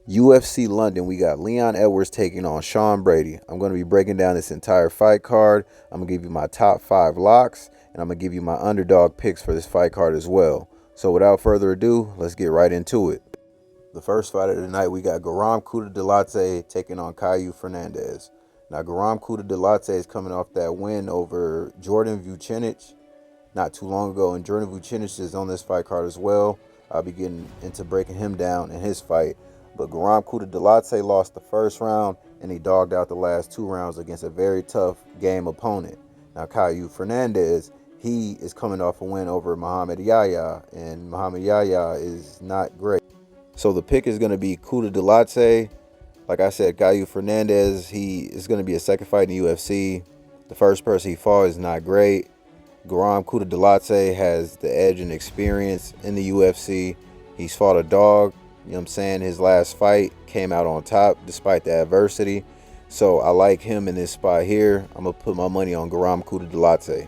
UFC London, we got Leon Edwards taking on Sean Brady. I'm going to be breaking down this entire fight card. I'm going to give you my top 5 locks, and I'm going to give you my underdog picks for this fight card as well. So without further ado, let's get right into it. The first fight of the night, we got Garam Kuda taking on Caio Fernandez. Now, Garam Kuda is coming off that win over Jordan Vucinic not too long ago, and Jordan Vucinic is on this fight card as well. I'll be getting into breaking him down in his fight. But Garam Kuda lost the first round, and he dogged out the last 2 rounds against a very tough game opponent. Now, Caio Fernandez, he is coming off a win over Muhammad Yahya, and Muhammad Yahya is not great. So the pick is going to be Kuda. Like I said, Caio Fernandez, he is going to be a second fight in the UFC. The first person he fought is not great. Garam Kuda has the edge and experience in the UFC. He's fought a dog. You know what I'm saying? His last fight came out on top despite the adversity. So I like him in this spot here. I'm going to put my money on Garam Kuda.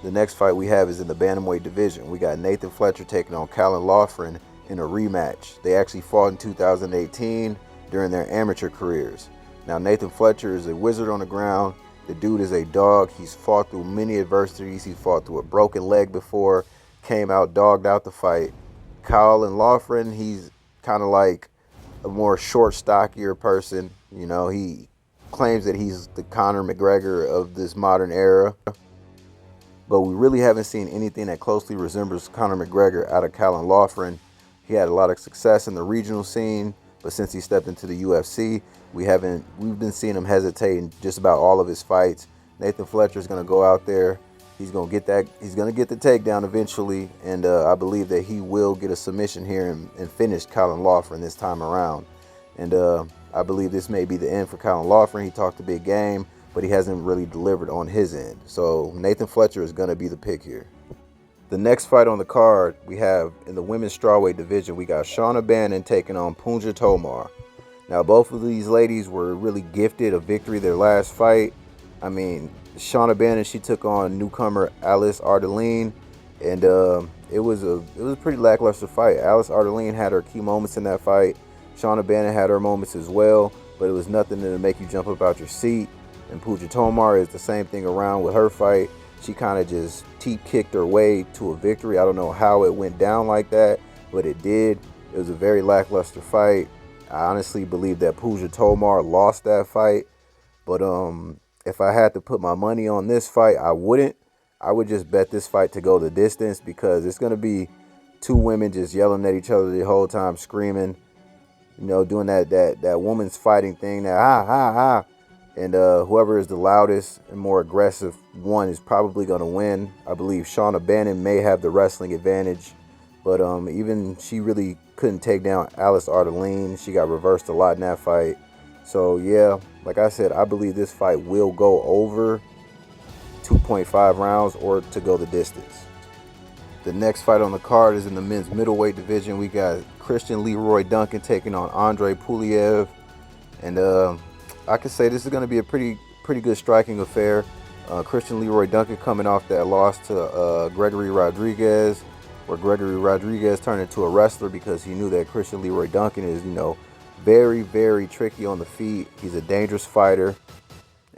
The next fight we have is in the bantamweight division. We got Nathan Fletcher taking on Callan Loughran in a rematch. They actually fought in 2018 during their amateur careers. Now, Nathan Fletcher is a wizard on the ground. The dude is a dog. He's fought through many adversities. He's fought through a broken leg before, came out, dogged out the fight. Callan Loughran, he's kind of like a more short, stockier person. You know, he claims that he's the Conor McGregor of this modern era. But we really haven't seen anything that closely resembles Conor McGregor out of Callan Loughran. He had a lot of success in the regional scene, but since he stepped into the UFC, we've been seeing him hesitate in just about all of his fights. Nathan Fletcher is going to go out there. He's going to get the takedown eventually, and I believe that he will get a submission here and finish Callan Loughran this time around. And I believe this may be the end for Callan Loughran. He talked a big game, but he hasn't really delivered on his end. So Nathan Fletcher is going to be the pick here. The next fight on the card we have in the women's strawweight division, we got Shauna Bannon taking on Punja Tomar. Now, both of these ladies were really gifted a victory their last fight. I mean, Shauna Bannon, she took on newcomer Alice Ardeline, and it was a pretty lackluster fight. Alice Ardeline had her key moments in that fight. Shauna Bannon had her moments as well, but it was nothing to make you jump up out your seat. And Punja Tomar is the same thing around with her fight. She kind of just teep-kicked her way to a victory. I don't know how it went down like that, but it did. It was a very lackluster fight. I honestly believe that Punja Tomar lost that fight. But if I had to put my money on this fight, I wouldn't. I would just bet this fight to go the distance because it's going to be two women just yelling at each other the whole time, screaming, you know, doing that woman's fighting thing, that ha, ha, ha. And whoever is the loudest and more aggressive one is probably going to win. I believe Shauna Bannon may have the wrestling advantage, but even she really couldn't take down Alice Ardeline. She got reversed a lot in that fight. So, yeah, like I said, I believe this fight will go over 2.5 rounds or to go the distance. The next fight on the card is in the men's middleweight division. We got Christian Leroy Duncan taking on Andre Puliev. And I could say this is going to be a pretty good striking affair. Christian Leroy Duncan coming off that loss to Gregory Rodriguez, where Gregory Rodriguez turned into a wrestler because he knew that Christian Leroy Duncan is, you know, very, very tricky on the feet. He's a dangerous fighter,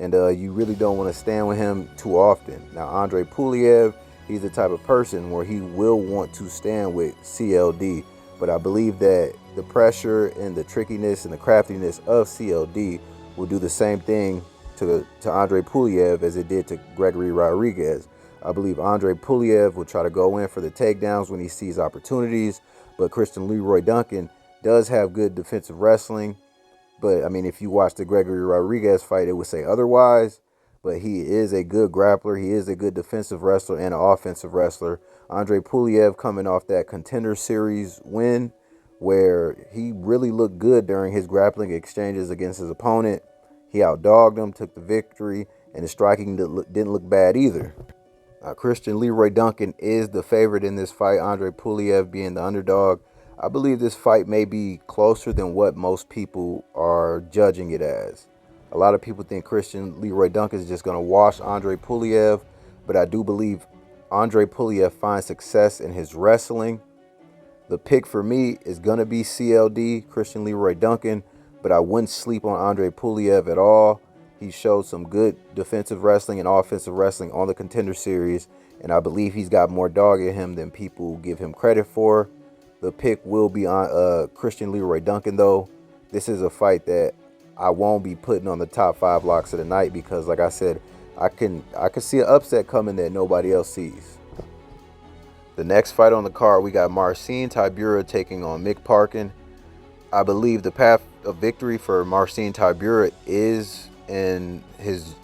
and you really don't want to stand with him too often. Now, Andre Puliev, he's the type of person where he will want to stand with CLD, but I believe that the pressure and the trickiness and the craftiness of CLD will do the same thing to Andre Puliev as it did to Gregory Rodriguez. I believe Andre Puliev will try to go in for the takedowns when he sees opportunities, but Christian Leroy Duncan does have good defensive wrestling. But, I mean, if you watch the Gregory Rodriguez fight, it would say otherwise. But he is a good grappler. He is a good defensive wrestler and an offensive wrestler. Andre Puliev coming off that Contender Series win where he really looked good during his grappling exchanges against his opponent. He outdogged him, took the victory, and his striking didn't look bad either. Christian Leroy Duncan is the favorite in this fight, Andre Puliev being the underdog. I believe this fight may be closer than what most people are judging it as. A lot of people think Christian Leroy Duncan is just going to wash Andre Puliev, but I do believe Andre Puliev finds success in his wrestling. The pick for me is going to be CLD, Christian Leroy Duncan, but I wouldn't sleep on Andre Puliev at all. He showed some good defensive wrestling and offensive wrestling on the Contender Series, and I believe he's got more dog in him than people give him credit for. The pick will be on Christian Leroy Duncan, though. This is a fight that I won't be putting on the top 5 locks of the night because, like I said, I can see an upset coming that nobody else sees. The next fight on the card, we got Marcin Tybura taking on Mick Parkin. I believe the path of victory for Marcin Tybura is in his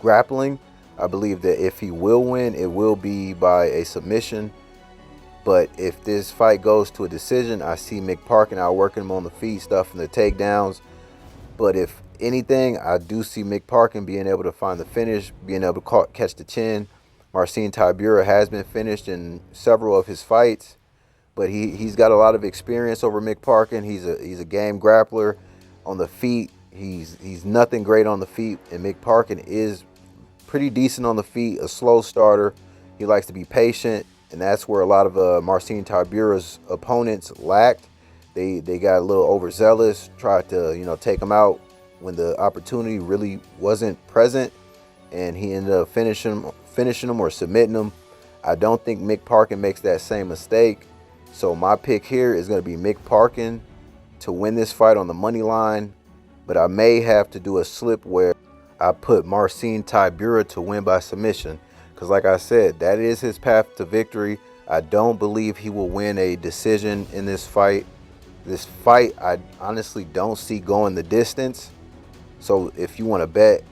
grappling. I believe that if he will win, it will be by a submission. But if this fight goes to a decision, I see Mick Parkin outworking him on the feet, stuffing the takedowns. But if anything, I do see Mick Parkin being able to find the finish, being able to catch the chin. Marcin Tybura has been finished in several of his fights, but he's got a lot of experience over Mick Parkin. He's a game grappler on the feet. He's nothing great on the feet, and Mick Parkin is pretty decent on the feet, a slow starter. He likes to be patient, and that's where a lot of Marcin Tybura's opponents lacked. They got a little overzealous, tried to take him out when the opportunity really wasn't present, and he ended up finishing him or submitting him. I don't think Mick Parkin makes that same mistake. So my pick here is going to be Mick Parkin to win this fight on the money line. But I may have to do a slip where I put Marcin Tybura to win by submission. Because like I said, that is his path to victory. I don't believe he will win a decision in this fight. This fight, I honestly don't see going the distance. So if you want to bet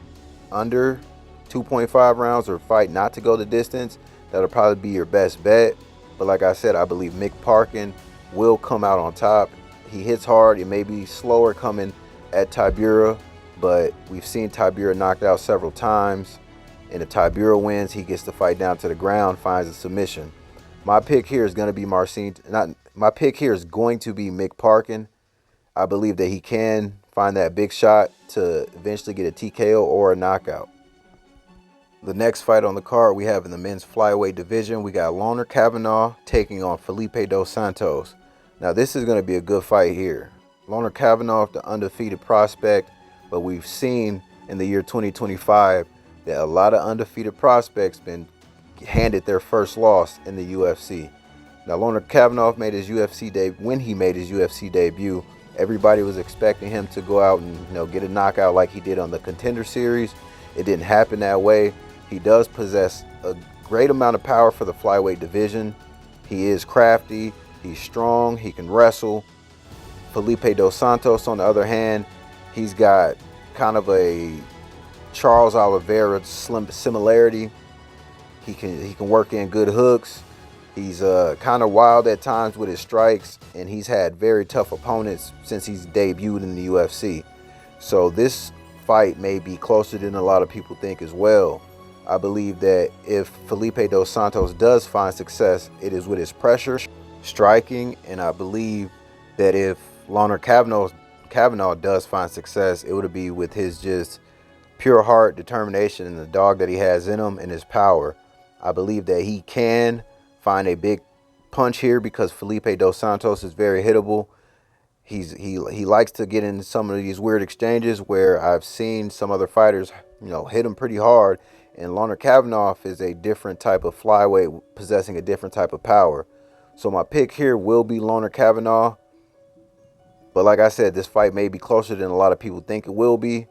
under 2.5 rounds or fight not to go the distance, that'll probably be your best bet. But like I said, I believe Mick Parkin will come out on top. He hits hard. It may be slower coming at Tybura, but we've seen Tybura knocked out several times. And if Tybura wins, he gets the fight down to the ground, finds a submission. My pick here is going to be Mick Parkin. I believe that he can find that big shot to eventually get a TKO or a knockout. The next fight on the card we have in the men's flyweight division, we got Loner Kavanaugh taking on Felipe Dos Santos. Now this is going to be a good fight here. Loner Kavanaugh, the undefeated prospect, but we've seen in the year 2025 that a lot of undefeated prospects been handed their first loss in the UFC. Now Loner Kavanaugh made his UFC debut. When he made his UFC debut, everybody was expecting him to go out and get a knockout like he did on the Contender Series. It didn't happen that way. He does possess a great amount of power for the flyweight division. He is crafty, he's strong, he can wrestle. Felipe Dos Santos, on the other hand, he's got kind of a Charles Oliveira similarity. He can work in good hooks. He's kind of wild at times with his strikes, and he's had very tough opponents since he's debuted in the UFC. So this fight may be closer than a lot of people think as well. I believe that if Felipe Dos Santos does find success, it is with his pressure, striking, and I believe that if Loner Kavanaugh does find success, it would be with his just pure heart, determination, and the dog that he has in him and his power. I believe that he can find a big punch here because Felipe Dos Santos is very hittable. He likes to get in some of these weird exchanges where I've seen some other fighters, hit him pretty hard. And Loner Kavanaugh is a different type of flyweight, possessing a different type of power. So my pick here will be Loner Kavanaugh. But like I said, this fight may be closer than a lot of people think it will be.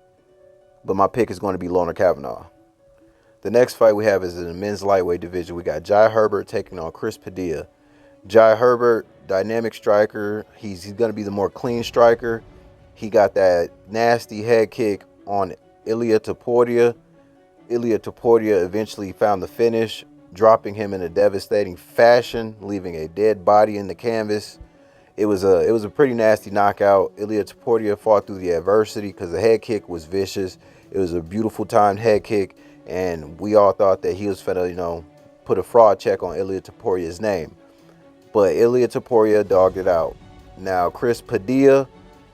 But my pick is going to be Loner Kavanaugh. The next fight we have is in the men's lightweight division. We got Jai Herbert taking on Chris Padilla. Jai Herbert, dynamic striker. He's going to be the more clean striker. He got that nasty head kick on Ilia Topuria. Ilia Topuria eventually found the finish, dropping him in a devastating fashion, leaving a dead body in the canvas. It was a pretty nasty knockout. Ilia Topuria fought through the adversity because the head kick was vicious. It was a beautiful timed head kick, and we all thought that he was finna, put a fraud check on Ilia Topuria's name. But Ilia Topuria dogged it out. Now, Chris Padilla,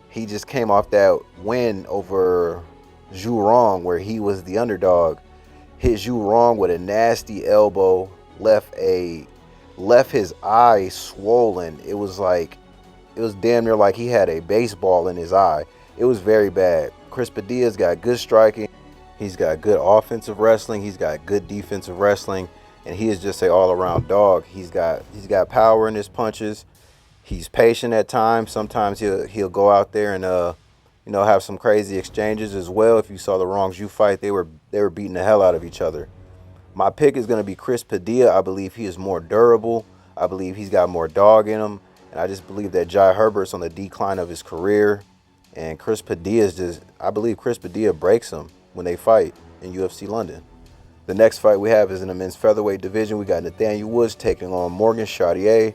he just came off that win over Zhu Rong, where he was the underdog. Hit Zhu Rong with a nasty elbow, left a left his eye swollen. It was damn near like he had a baseball in his eye. It was very bad. Chris Padilla's got good striking. He's got good offensive wrestling. He's got good defensive wrestling, and he is just a all-around dog. He's got power in his punches. He's patient at times. Sometimes he'll go out there and have some crazy exchanges as well. If you saw the Wrongs U fight, they were beating the hell out of each other. My pick is going to be Chris Padilla. I believe he is more durable. I believe he's got more dog in him. And I just believe that Jai Herbert's on the decline of his career. And I believe Chris Padilla breaks him when they fight in UFC London. The next fight we have is in the men's featherweight division. We got Nathaniel Woods taking on Morgan Chartier.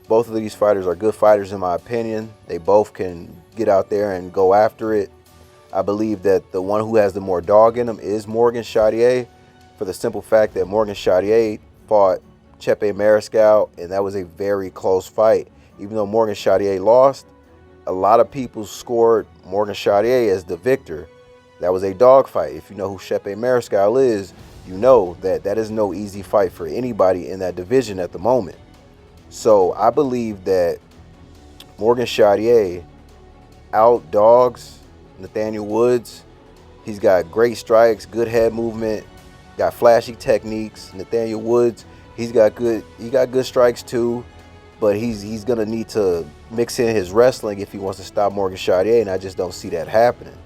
Both of these fighters are good fighters in my opinion. They both can get out there and go after it. I believe that the one who has the more dog in him is Morgan Chartier, for the simple fact that Morgan Chartier fought Chepe Mariscal, and that was a very close fight. Even though Morgan Chartier lost, a lot of people scored Morgan Chartier as the victor. That was a dog fight. If you know who Chepe Mariscal is, you know that that is no easy fight for anybody in that division at the moment. So I believe that Morgan Chartier outdogs Nathaniel Woods. He's got great strikes, good head movement, got flashy techniques. Nathaniel Woods, he got good strikes too, but he's gonna need to mix in his wrestling if he wants to stop Morgan Chartier, and I just don't see that happening.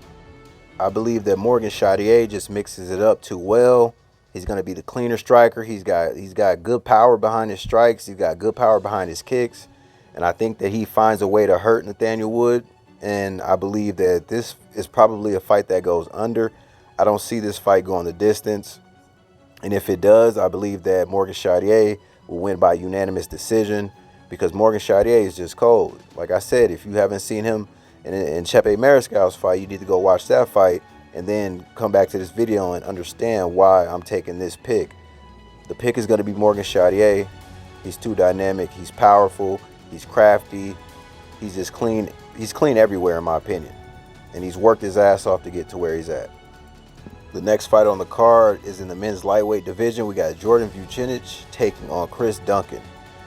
I believe that Morgan Chartier just mixes it up too well. He's going to be the cleaner striker. He's got good power behind his strikes. He's got good power behind his kicks. And I think that he finds a way to hurt Nathaniel Wood. And I believe that this is probably a fight that goes under. I don't see this fight going the distance. And if it does, I believe that Morgan Chartier will win by unanimous decision, because Morgan Chartier is just cold. Like I said, if you haven't seen him in Chepe Mariscal's fight, you need to go watch that fight and then come back to this video and understand why I'm taking this pick. The pick is going to be Morgan Chartier. He's too dynamic. He's powerful. He's crafty. He's just clean. He's clean everywhere, in my opinion. And he's worked his ass off to get to where he's at. The next fight on the card is in the men's lightweight division. We got Jordan Vucinic taking on Chris Duncan.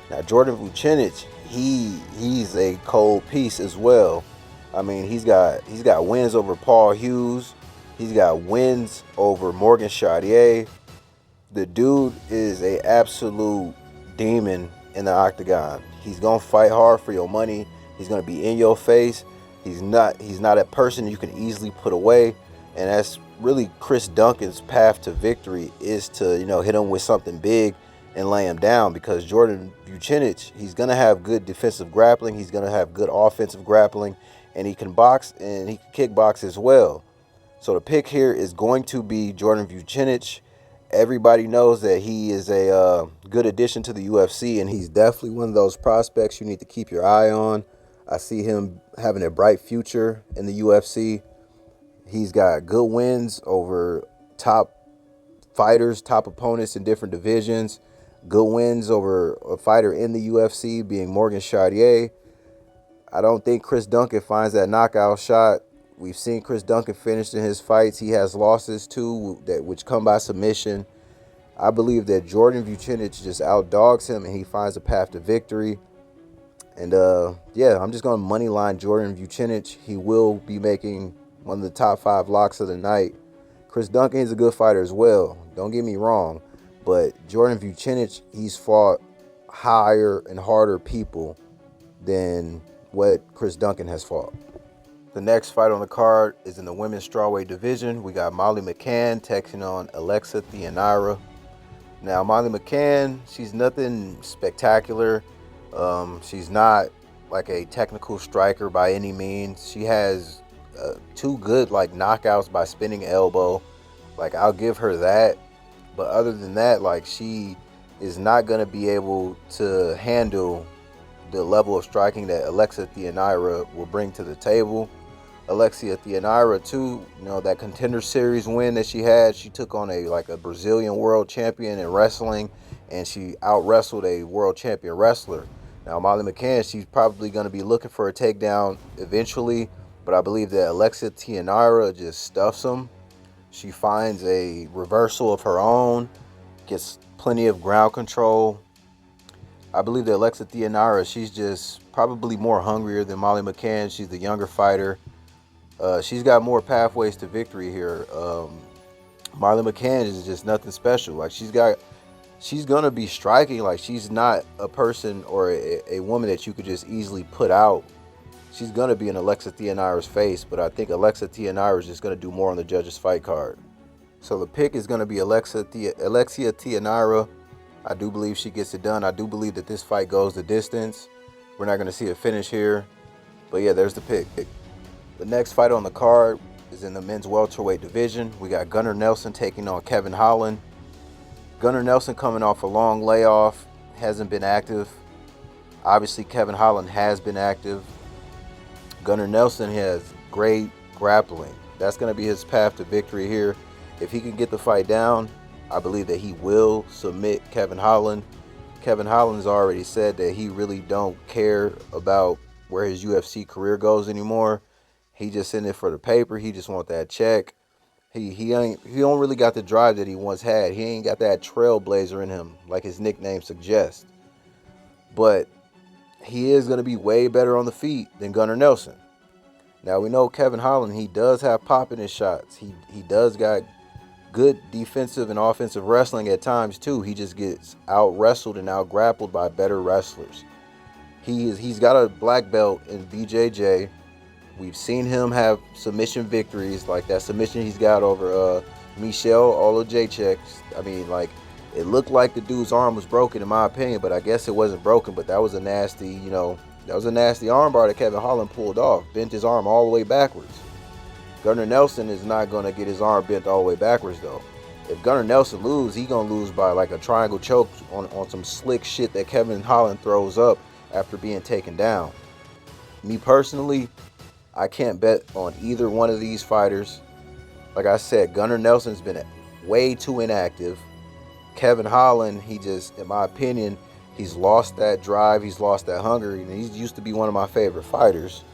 Now, Jordan Vucinic, he's a cold piece as well. I mean, he's got wins over Paul Hughes. He's got wins over Morgan Chartier. The dude is a absolute demon in the octagon. He's gonna fight hard for your money. He's gonna be in your face. He's not a person you can easily put away. And that's really Chris Duncan's path to victory, is to hit him with something big and lay him down, because Jordan Vucinic, he's gonna have good defensive grappling. He's gonna have good offensive grappling, and he can box and he can kickbox as well. So the pick here is going to be Jordan Vucinic. Everybody knows that he is a good addition to the UFC, and he's definitely one of those prospects you need to keep your eye on. I see him having a bright future in the UFC. He's got good wins over top fighters, top opponents in different divisions. Good wins over a fighter in the UFC, being Morgan Chartier. I don't think Chris Duncan finds that knockout shot. We've seen Chris Duncan finish in his fights. He has losses too, which come by submission. I believe that Jordan Vucinic just outdogs him and he finds a path to victory. And yeah, I'm just going to money line Jordan Vucinic. He will be making one of the top 5 locks of the night. Chris Duncan is a good fighter as well, don't get me wrong, but Jordan Vucinic, he's fought higher and harder people than what Chris Duncan has fought. The next fight on the card is in the women's strawweight division. We got Molly McCann taking on Alexa Theanira. Now, Molly McCann, she's nothing spectacular. She's not like a technical striker by any means. She has 2 good knockouts by spinning elbow. I'll give her that. But other than that, she is not going to be able to handle the level of striking that Alexa Theanira will bring to the table. Alexia Theanira too, that Contender Series win that she had, she took on a Brazilian world champion in wrestling, and she out-wrestled a world champion wrestler. Now, Molly McCann, she's probably going to be looking for a takedown eventually, but I believe that Alexia Theanira just stuffs him. She finds a reversal of her own, gets plenty of ground control. I believe that Alexa Theonara, she's just probably more hungrier than Molly McCann. She's the younger fighter. She's got more pathways to victory here. Marlon McCann is just nothing special. Like she's gonna be striking. Like she's not a person or a woman that you could just easily put out. She's gonna be in Alexa Theonara's face, but I think Alexa Theonara is just gonna do more on the judges' fight card. So the pick is gonna be Alexia Theonara. I do believe she gets it done. I do believe that this fight goes the distance. We're not gonna see a finish here, but yeah, there's the pick. The next fight on the card is in the men's welterweight division. We got Gunnar Nelson taking on Kevin Holland. Gunnar Nelson coming off a long layoff, hasn't been active. Obviously, Kevin Holland has been active. Gunnar Nelson has great grappling. That's going to be his path to victory here. If he can get the fight down, I believe that he will submit Kevin Holland. Kevin Holland's already said that he really don't care about where his UFC career goes anymore. He just in it for the paper. He just want that check. He don't really got the drive that he once had. He ain't got that trailblazer in him like his nickname suggests. But he is going to be way better on the feet than Gunnar Nelson. Now we know Kevin Holland, he does have pop in his shots. He does got good defensive and offensive wrestling at times too. He just gets out wrestled and out grappled by better wrestlers. He's got a black belt in BJJ. We've seen him have submission victories, like that submission he's got over Michel Olajaychik. I mean, like, it looked like the dude's arm was broken in my opinion, but I guess it wasn't broken. But that was a nasty, that was a nasty armbar that Kevin Holland pulled off. Bent his arm all the way backwards. Gunnar Nelson is not going to get his arm bent all the way backwards, though. If Gunnar Nelson loses, he's going to lose by like a triangle choke on some slick shit that Kevin Holland throws up after being taken down. Me personally, I can't bet on either one of these fighters. Like I said, Gunnar Nelson's been way too inactive. Kevin Holland, he just, in my opinion, he's lost that drive. He's lost that hunger. And he used to be one of my favorite fighters.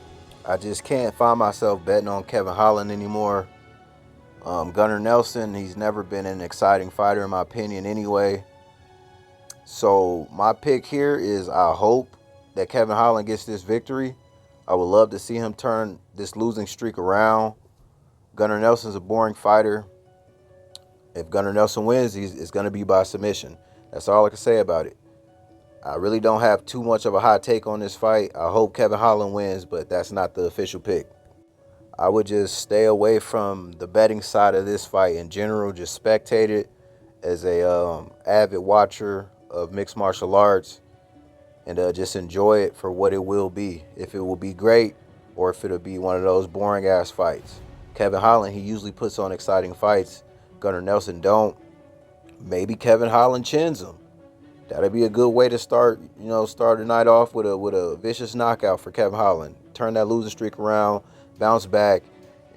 I just can't find myself betting on Kevin Holland anymore. Gunnar Nelson, he's never been an exciting fighter in my opinion anyway. So my pick here is I hope that Kevin Holland gets this victory. I would love to see him turn this losing streak around. Gunnar Nelson's a boring fighter. If Gunnar Nelson wins, it's going to be by submission. That's all I can say about it. I really don't have too much of a hot take on this fight. I hope Kevin Holland wins, but that's not the official pick. I would just stay away from the betting side of this fight in general. Just spectate it as a avid watcher of mixed martial arts. And just enjoy it for what it will be. If it will be great or if it'll be one of those boring ass fights. Kevin Holland, he usually puts on exciting fights. Gunnar Nelson don't. Maybe Kevin Holland chins him. That'll be a good way to start the night off with a vicious knockout for Kevin Holland. Turn that losing streak around, bounce back,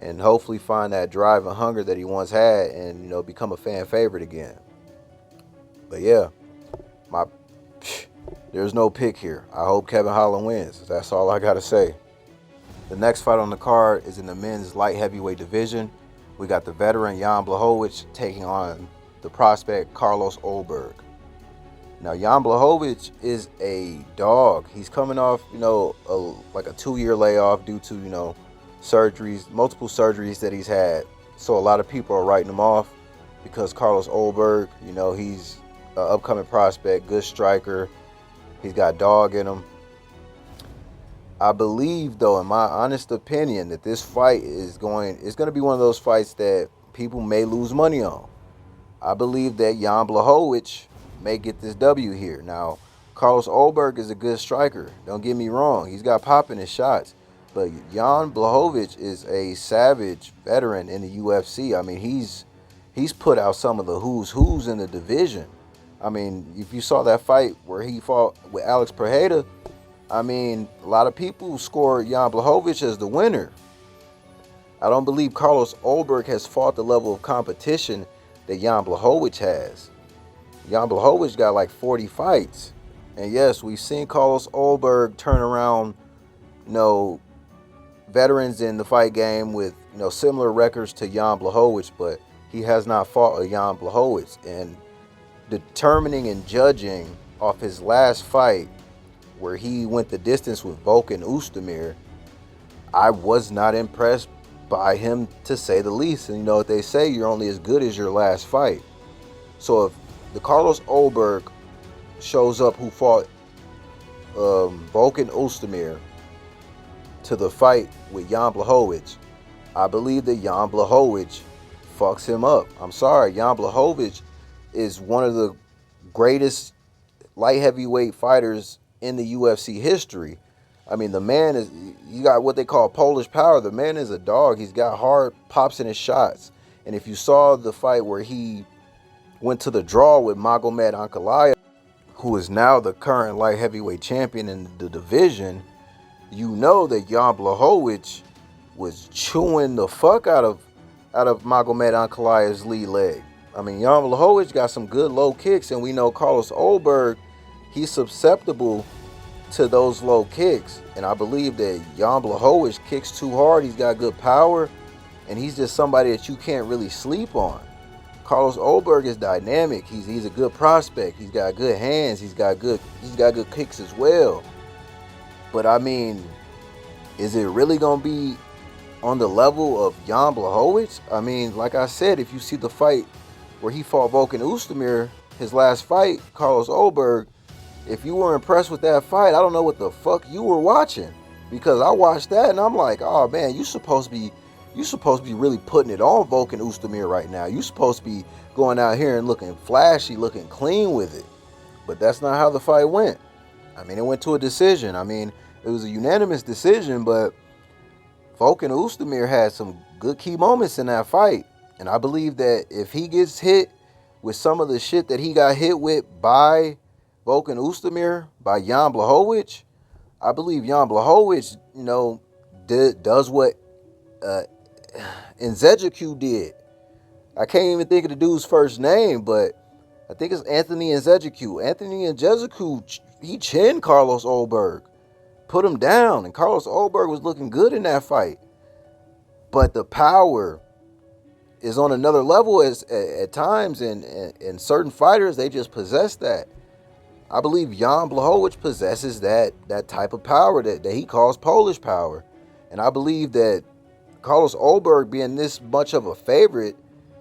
and hopefully find that drive and hunger that he once had and become a fan favorite again. But yeah, there's no pick here. I hope Kevin Holland wins. That's all I got to say. The next fight on the card is in the men's light heavyweight division. We got the veteran Jan Blachowicz taking on the prospect Carlos Ulberg. Now, Jan Blachowicz is a dog. He's coming off, like a 2-year layoff due to, multiple surgeries that he's had. So a lot of people are writing him off because Carlos Ulberg, he's an upcoming prospect, good striker. He's got dog in him. I believe, though, in my honest opinion, that this fight is going to be one of those fights that people may lose money on. I believe that Jan Blachowicz may get this W here. Now, Carlos Ulberg is a good striker. Don't get me wrong. He's got pop in his shots. But Jan Blachowicz is a savage veteran in the UFC. I mean, he's put out some of the who's in the division. I mean, if you saw that fight where he fought with Alex Pereira, I mean, a lot of people scored Jan Blachowicz as the winner. I don't believe Carlos Ulberg has fought the level of competition that Jan Blachowicz has. Jan Blachowicz got like 40 fights. And yes, we've seen Carlos Ulberg turn around, veterans in the fight game with, similar records to Jan Blachowicz, but he has not fought a Jan Blachowicz. And determining and judging off his last fight where he went the distance with Volkan Oezdemir, I was not impressed by him, to say the least. And you know what they say, you're only as good as your last fight. So if the Carlos Ulberg shows up who fought Volkan Oezdemir to the fight with Jan Blachowicz, I believe that Jan Blachowicz fucks him up. I'm sorry, Jan Blachowicz is one of the greatest light heavyweight fighters in the UFC history. I mean, the man is, you got what they call Polish power. The man is a dog. He's got hard pops in his shots. And if you saw the fight where he went to the draw with Magomed Ankalaev, who is now the current light heavyweight champion in the division, you know that Jan Blachowicz was chewing the fuck out of Magomed Ankalaev's lead leg. I mean, Jan Blachowicz got some good low kicks, and we know Carlos Ulberg, he's susceptible to those low kicks. And I believe that Jan Blachowicz kicks too hard. He's got good power, and he's just somebody that you can't really sleep on. Carlos Ulberg is dynamic. He's a good prospect. He's got good hands. He's got good kicks as well. But I mean, is it really gonna be on the level of Jan Blachowicz? I mean, like I said, if you see the fight where he fought Volkan Oezdemir, his last fight, Carlos Ulberg, if you were impressed with that fight, I don't know what the fuck you were watching, because I watched that and I'm like, oh man, you supposed to be really putting it on Volkan Oezdemir right now. You supposed to be going out here and looking flashy, looking clean with it. But that's not how the fight went. I mean, it went to a decision. I mean, it was a unanimous decision, but Volkan Oezdemir had some good key moments in that fight. And I believe that if he gets hit with some of the shit that he got hit with by Volkan Oezdemir, by Jan Blachowicz, I believe Jan Blachowicz, does what Nzechukwu did. I can't even think of the dude's first name, but I think it's Anthony Nzechukwu. Anthony Nzechukwu, he chinned Carlos Ulberg, put him down, and Carlos Ulberg was looking good in that fight. But the power is on another level at times, and certain fighters, they just possess that. I believe Jan Blachowicz possesses that type of power that he calls Polish power. And I believe that Carlos Ulberg being this much of a favorite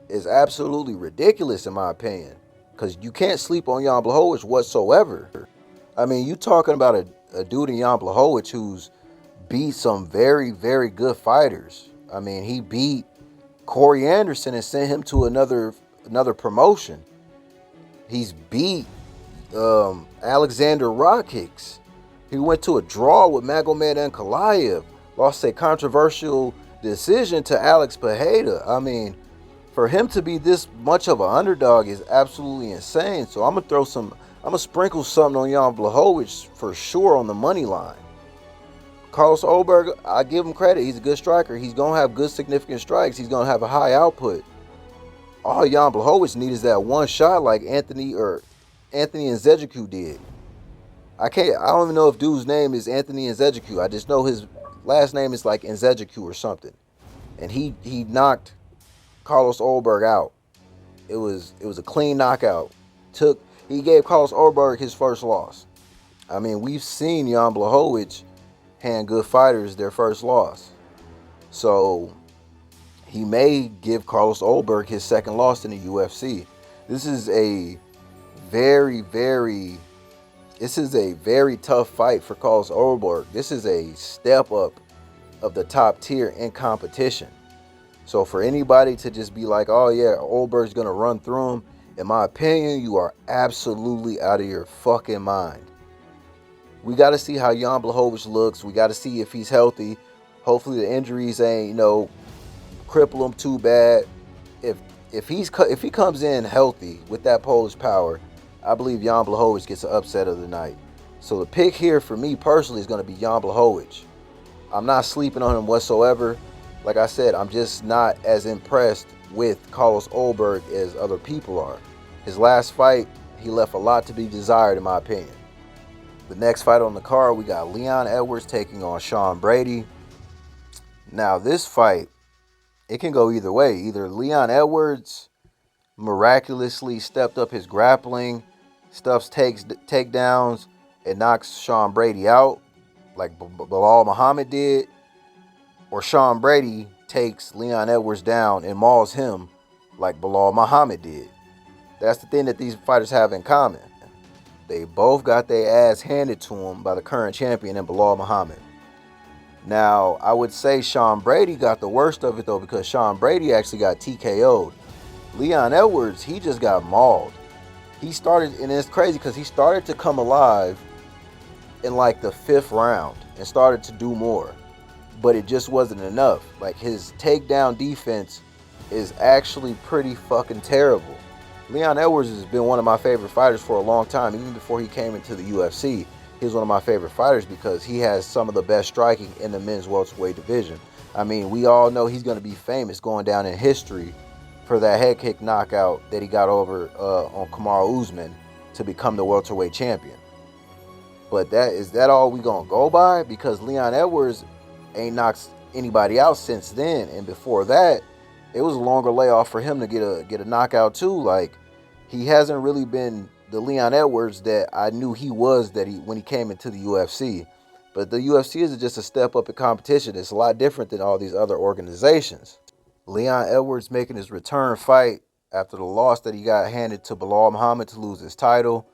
is absolutely ridiculous in my opinion, because you can't sleep on Jan Blachowicz whatsoever. I mean, you talking about a dude in Jan Blachowicz who's beat some very, very good fighters. I mean, he beat Corey Anderson and sent him to another promotion. He's beat Alexander Rakic's. He went to a draw with Magomed Ankalaev, lost a controversial decision to Alex Pereira. I mean, for him to be this much of an underdog is absolutely insane. So I'm gonna sprinkle something on Jan Blachowicz for sure on the money line. Carlos Ulberg, I give him credit. He's a good striker. He's gonna have good significant strikes. He's gonna have a high output. All Jan Blachowicz needs is that one shot like Anthony Nzechukwu did. I don't even know if dude's name is Anthony Nzechukwu. I just know his last name is like Nzechukwu or something. And he knocked Carlos Ulberg out. It was a clean knockout. He gave Carlos Ulberg his first loss. I mean, we've seen Jan Blachowicz hand good fighters their first loss. So he may give Carlos Ulberg his second loss in the UFC. This is a very, very tough fight for Carlos Ulberg. This is a step up of the top tier in competition. So for anybody to just be like, oh yeah, Ulberg's gonna run through him, in my opinion, you are absolutely out of your fucking mind. We got to see how Jan Blachowicz looks. We got to see if he's healthy. Hopefully the injuries ain't, cripple him too bad. If he comes in healthy with that Polish power, I believe Jan Blachowicz gets an upset of the night. So the pick here for me personally is going to be Jan Blachowicz. I'm not sleeping on him whatsoever. Like I said, I'm just not as impressed with Carlos Ulberg as other people are. His last fight, he left a lot to be desired in my opinion. The next fight on the card, we got Leon Edwards taking on Sean Brady. Now this fight, it can go either way. Either Leon Edwards miraculously stepped up his grappling, stuffs takedowns and knocks Sean Brady out like Bilal Muhammad did, or Sean Brady takes Leon Edwards down and mauls him like Bilal Muhammad did. That's the thing that these fighters have in common. They both got their ass handed to them by the current champion in Bilal Muhammad. Now, I would say Sean Brady got the worst of it though, because Sean Brady actually got TKO'd. Leon Edwards, he just got mauled. He started, and it's crazy because he started to come alive in like the 5th round and started to do more, but it just wasn't enough. Like, his takedown defense is actually pretty fucking terrible. Leon Edwards has been one of my favorite fighters for a long time. Even before he came into the UFC, he was one of my favorite fighters because he has some of the best striking in the men's welterweight division. I mean, we all know he's going to be famous going down in history for that head kick knockout that he got over on Kamaru Usman to become the welterweight champion. But is that all we gonna go by? Because Leon Edwards ain't knocked anybody out since then, and before that, it was a longer layoff for him to get a knockout too. Like, he hasn't really been the Leon Edwards that I knew he was when he came into the UFC. But the UFC is just a step up in competition. It's a lot different than all these other organizations. Leon Edwards making his return fight after the loss that he got handed to Bilal Muhammad to lose his title.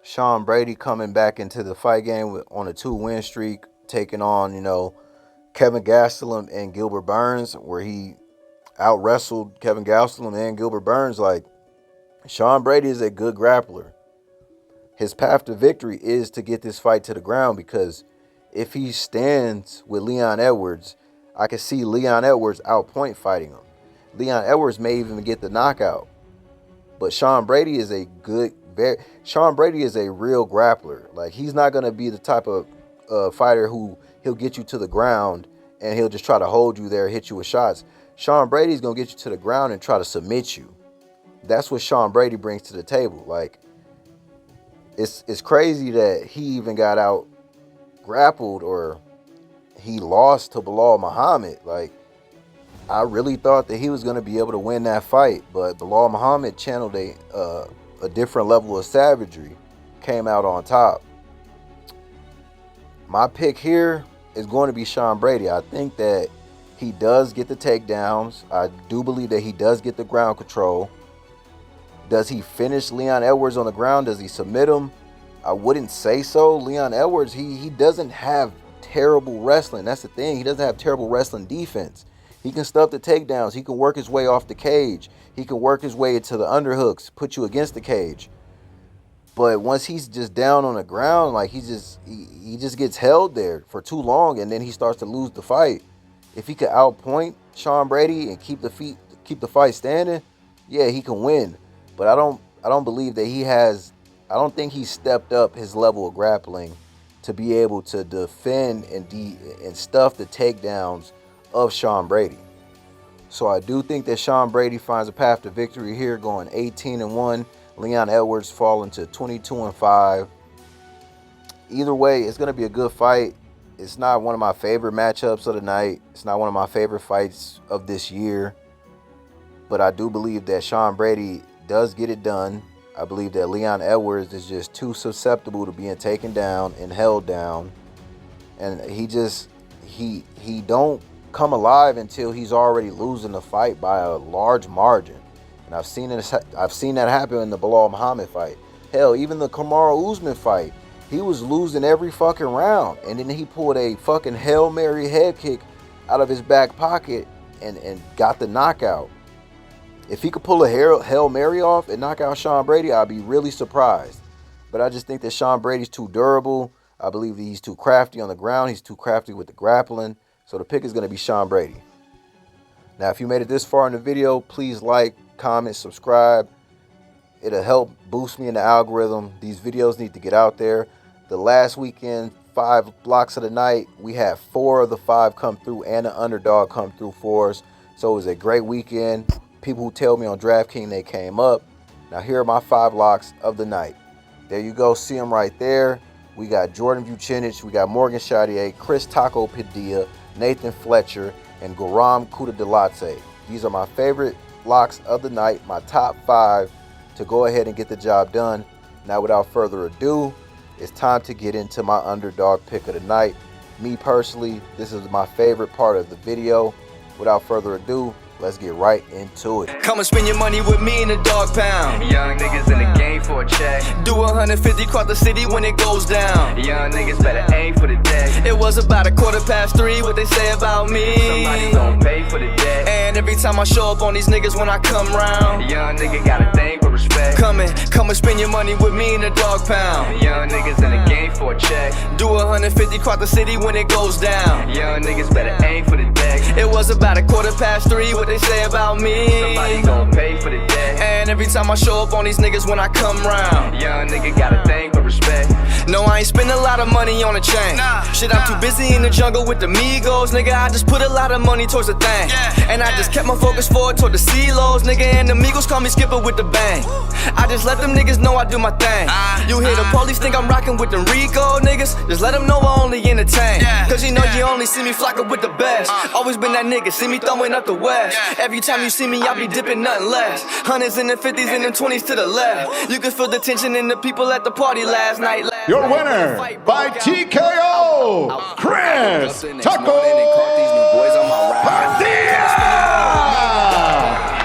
Sean Brady coming back into the fight game on a 2-win streak, taking on, Kevin Gastelum and Gilbert Burns, where he out-wrestled Kevin Gastelum and Gilbert Burns. Like, Sean Brady is a good grappler. His path to victory is to get this fight to the ground, because if he stands with Leon Edwards, I can see Leon Edwards outpoint fighting him. Leon Edwards may even get the knockout. But Sean Brady is a real grappler. Like, he's not going to be the type of fighter who he'll get you to the ground and he'll just try to hold you there, hit you with shots. Sean Brady's going to get you to the ground and try to submit you. That's what Sean Brady brings to the table. Like, it's crazy that he even got out grappled, or he lost to Bilal Muhammad. Like, I really thought that he was going to be able to win that fight, but Bilal Muhammad channeled a different level of savagery, came out on top. My pick here is going to be Sean Brady. I think that he does get the takedowns. I do believe that he does get the ground control. Does he finish Leon Edwards on the ground? Does he submit him? I wouldn't say so. Leon Edwards, he doesn't have terrible wrestling. That's the thing. He doesn't have terrible wrestling defense. He can stuff the takedowns. He can work his way off the cage. He can work his way into the underhooks, put you against the cage. But once he's just down on the ground, like, he just gets held there for too long, and then he starts to lose the fight. If he could outpoint Sean Brady and keep the fight standing, yeah, he can win. But I don't believe that he has. I don't think he's stepped up his level of grappling to be able to defend and stuff the takedowns of Sean Brady. So I do think that Sean Brady finds a path to victory here, going 18-1. Leon Edwards falling to 22-5. Either way, it's going to be a good fight. It's not one of my favorite matchups of the night. It's not one of my favorite fights of this year. But I do believe that Sean Brady does get it done. I believe that Leon Edwards is just too susceptible to being taken down and held down. And he don't come alive until he's already losing the fight by a large margin. And I've seen that happen in the Bilal Muhammad fight. Hell, even the Kamaru Usman fight, he was losing every fucking round, and then he pulled a fucking Hail Mary head kick out of his back pocket and got the knockout. If he could pull a Hail Mary off and knock out Sean Brady, I'd be really surprised. But I just think that Sean Brady's too durable. I believe that he's too crafty on the ground. He's too crafty with the grappling. So the pick is going to be Sean Brady. Now, if you made it this far in the video, please like, comment, subscribe. It'll help boost me in the algorithm. These videos need to get out there. The last weekend, 5 blocks of the night, we had 4 of the 5 come through and an underdog come through for us. So it was a great weekend. People who tell me on DraftKings they came up. Now here are my 5 locks of the night. There you go. See them right there. We got Jordan Vucinic. We got Morgan Chartier, Chris Taco Padilla, Nathan Fletcher, and Guram Kudadelate. These are my favorite locks of the night, my top 5 to go ahead and get the job done. Now, without further ado, it's time to get into my underdog pick of the night. Me personally, this is my favorite part of the video. Without further ado, let's get right into it. Come and spend your money with me in the dog pound. Young niggas in the game for a check. Do 150 across the city when it goes down. Young niggas better aim for the deck. It was about 3:15, what they say about me. Somebody gon' pay for the debt. And every time I show up on these niggas when I come round, young nigga got a thing for respect. Come and spend your money with me in the dog pound. Young niggas in the game for a check. Do 150 across the city when it goes down. Young niggas better aim for the deck. It was about 3:15, what they say about me. Somebody gon' pay for the debt. And every time I show up on these niggas when I come round, young nigga got a thing for respect. No, I ain't spend a lot of money on a chain. Shit, I'm too busy in the jungle with the Migos, nigga. I just put a lot of money towards the thing. And I just kept my focus forward toward the CeeLos, nigga. And the Migos call me Skipper with the bang. I just let them niggas know I do my thing. You hear the police think I'm rocking with the Rico niggas? Just let them know I only entertain. Cause you know you only see me flocking with the best. Always been that nigga, see me throwing up the west. Every time you see me, I be dipping nothing less. Hundreds in the 50s and the 20s to the left. You can feel the tension in the people at the party last night. Your winner by TKO, Chris Taco Padilla!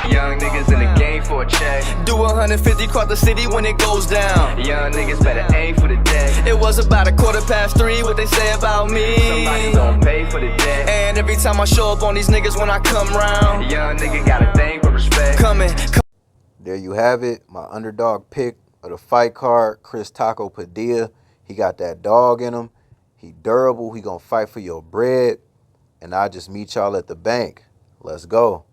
Young niggas in the game for a check. Do 150 across the city when it goes down. Young niggas better aim for the deck. It was about 3:15, what they say about me. Somebody gon' pay for the debt. And every time I show up on these niggas when I come round, young nigga got a thing for respect. There you have it, my underdog pick of the fight card, Chris Taco Padilla. He got that dog in him. He durable. He gonna fight for your bread. And I'll just meet y'all at the bank. Let's go.